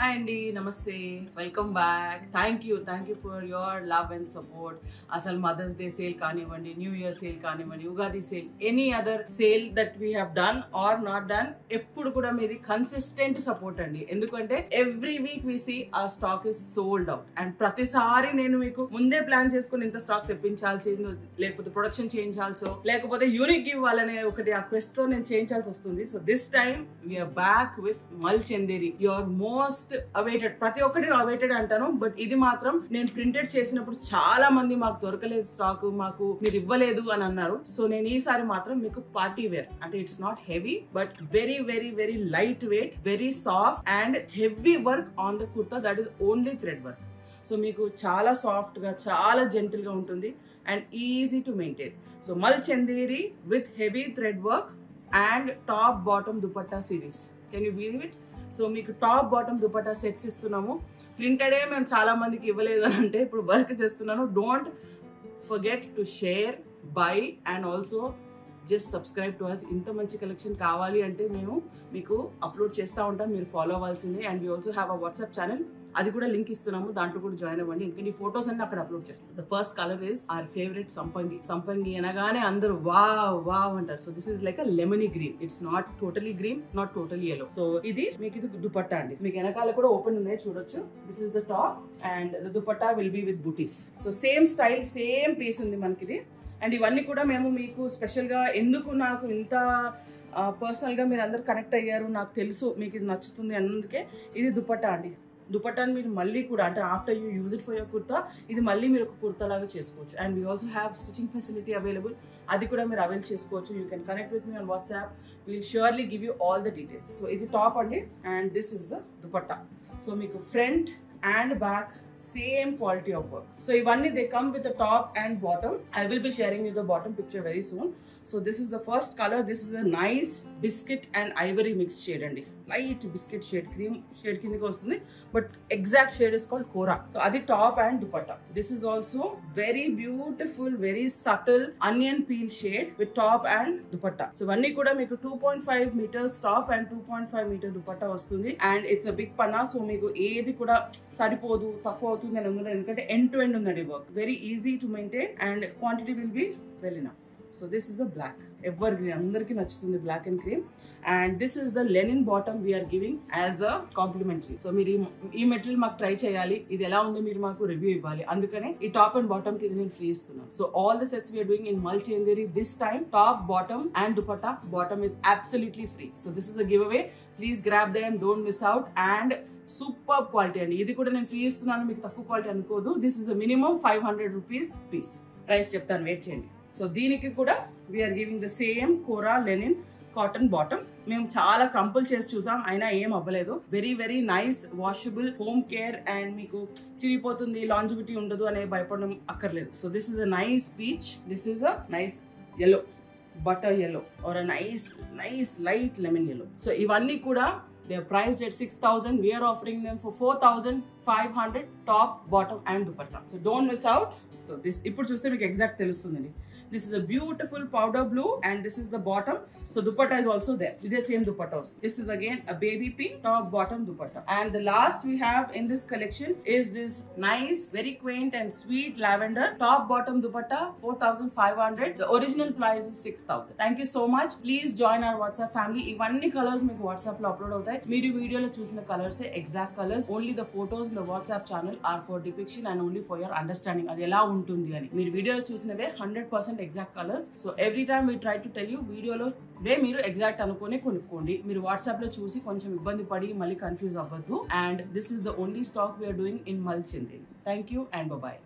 Hi Andy, Namaste. Welcome back. Thank you for your love and support. Asal Mother's Day sale kanivandi, New Year sale kanivandi, Ugadi sale, any other sale that we have done or not done, eppudu kuda meedi consistent support andi. Endukante every week we see our stock is sold out and pratisari nenu meeku munde plan cheskoni inta stock teppinchaల్సిందో lekapothe production చేయించాల్సో lekapothe unique give valane okati aa quest lo nenu చేయించాల్సి వస్తుంది. So this time we are back with Malchanderi, your most awaited, ప్రతి ఒక్కటి awaited అంటాను, but ఇది మాత్రం నేను printed చేసినప్పుడు చాలా మంది మాకు దొరకలేదు స్టాక్, మాకు మీరు ఇవ్వలేదు అని అన్నారు. సో నేను ఈసారి మాత్రం మీకు పార్టీ వేర్ అంటే it's not heavy but very very very light weight, very soft and heavy work on the kurta, that is only thread work. So మీకు చాలా సాఫ్ట్ గా చాలా జెంటిల్ గా ఉంటుంది and easy to maintain. So Mulchanderi with heavy thread work and top bottom dupatta series. Can you believe it? So మీకు top bottom dupatta sets ఇస్తున్నాము. ప్రింటెడే మేము చాలా మందికి ఇవ్వలేదు అని అంటే ఇప్పుడు వర్క్ చేస్తున్నాను. Don't forget to share, bye and also just subscribe to us. ఇంత మంచి కలెక్షన్ కావాలి అంటే మేము మీకు అప్లోడ్ చేస్తూ ఉంటాం, మీరు ఫాలో అవ్వాల్సిందే. And we also have a WhatsApp channel, అది కూడా లింక్ ఇస్తున్నాము, దాంట్లో కూడా జాయిన్ అవ్వండి. ఎందుకంటే ఈ ఫొటోస్ అన్ని అక్కడ అప్లోడ్ చేస్తాం. The first colour is our favourite సంపంగి. సంపంగి అనగానే అందరూ వావ్ వావ్ అంటారు. So this is like a lemony green, it's not totally green, not totally yellow. So ఇది మీకు ఇది దుపట్టా అండి. మీకు వెనకాల కూడా ఓపెన్ ఉన్నాయి చూడొచ్చు. This is the top and the dupatta will be with bootis. So same style, same piece ఉంది మనకిది. అండ్ ఇవన్నీ కూడా మేము మీకు స్పెషల్గా ఎందుకు నాకు ఇంత పర్సనల్గా మీరు అందరు కనెక్ట్ అయ్యారు నాకు తెలుసు, మీకు ఇది నచ్చుతుంది అందుకే ఇది దుపట్టా అండి. దుపట్టాని మీరు మళ్ళీ కూడా అంటే after you use it for your kurta, ఇది మళ్ళీ మీరు ఒక కుర్తా లాగా చేసుకోవచ్చు. And we also have stitching facility available, అది కూడా మీరు అవైల్ చేసుకోవచ్చు. You can connect with me on WhatsApp, will surely give you all the details. So ఇది టాప్ అండి and this is the dupatta. So మీకు front and back same quality of work. So ivanni they come with a top and bottom. I will be sharing you the bottom picture very soon. So this is the first color. This is a nice biscuit and ivory mixed shade andi. Light biscuit shade, cream shade kindiki vastundi, but exact shade is called Kora. So adi top and dupatta. This is also very beautiful, very subtle onion peel shade with top and dupatta. So ivanni kuda meeku 2.5 meters top and 2.5 meter dupatta vastundi and it's a big panna. So meeku edi kuda saripodu takku అవుతుంది అని ఉండదు, ఎందుకంటే end to end ఉందండి work. Very easy to maintain and quantity will be well enough. So this is a black, evergreen, అందరికీ నచ్చుతుంది black and cream. And this is the linen bottom we are giving as a complimentary. So మీరు ఈ material మాకు try చేయాలి, ఇది ఎలా ఉందో మీరు మాకు రివ్యూ ఇవ్వాలి, అందుకనే ఈ టాప్ అండ్ బాటమ్ కి ఇది నేను ఫ్రీ ఇస్తున్నాను. So all the sets we are doing in Malchanderi this time. Top, bottom and dupatta. Bottom is absolutely free. So this is a giveaway. Please grab them, don't miss out. And super quality అండి, ఇది కూడా నేను free ఇస్తున్నాను, మీకు తక్కువ quality అనుకోదు. This is a minimum 500 rupees piece. Price చెప్తాను, wait చేయండి. సో దీనికి కూడా we are giving the same kora linen cotton bottom. మేము చాలా కంపుల్ చేసి చూసాం, అయినా ఏం అవ్వలేదు. Very very nice, washable, home care and మీకు చిరిగిపోతుంది, లాంజివిటీ ఉండదు అనే భయపడడం అక్కర్లేదు. So this is a nice peach, this is a nice yellow, butter yellow or a nice light lemon yellow. So ivanni kuda they are priced at 6,000. We are offering them for 4,500 top, bottom and dupatta. So don't miss out. So this ippudu chuste meeku exact telustundandi. This is a beautiful powder blue and this is the bottom. So dupatta is also there. This same dupatta. This is again a baby pink top, bottom dupatta. And the last we have in this collection is this nice, very quaint and sweet lavender top, bottom dupatta, 4,500. The original price is 6,000. Thank you so much. Please join our WhatsApp family. Ivanni colors meeku WhatsApp lo upload avutayi. Meeru video lo chusina colors exact colors. Only the photos in the WhatsApp channel are for depiction and only for your understanding. Adi ela untundi ani. Meeru video lo chusinave 100% exact colors. So every time we try to tell you వీడియోలో వే మీరు exact అనుకుని కొనుక్కోండి. మీరు WhatsApp లో చూసి కొంచెం ఇబ్బంది పడి మళ్ళీ కన్ఫ్యూజ్ అవ్వద్దు. And this is the only stock we are doing in Malchanderi. Thank you and bye.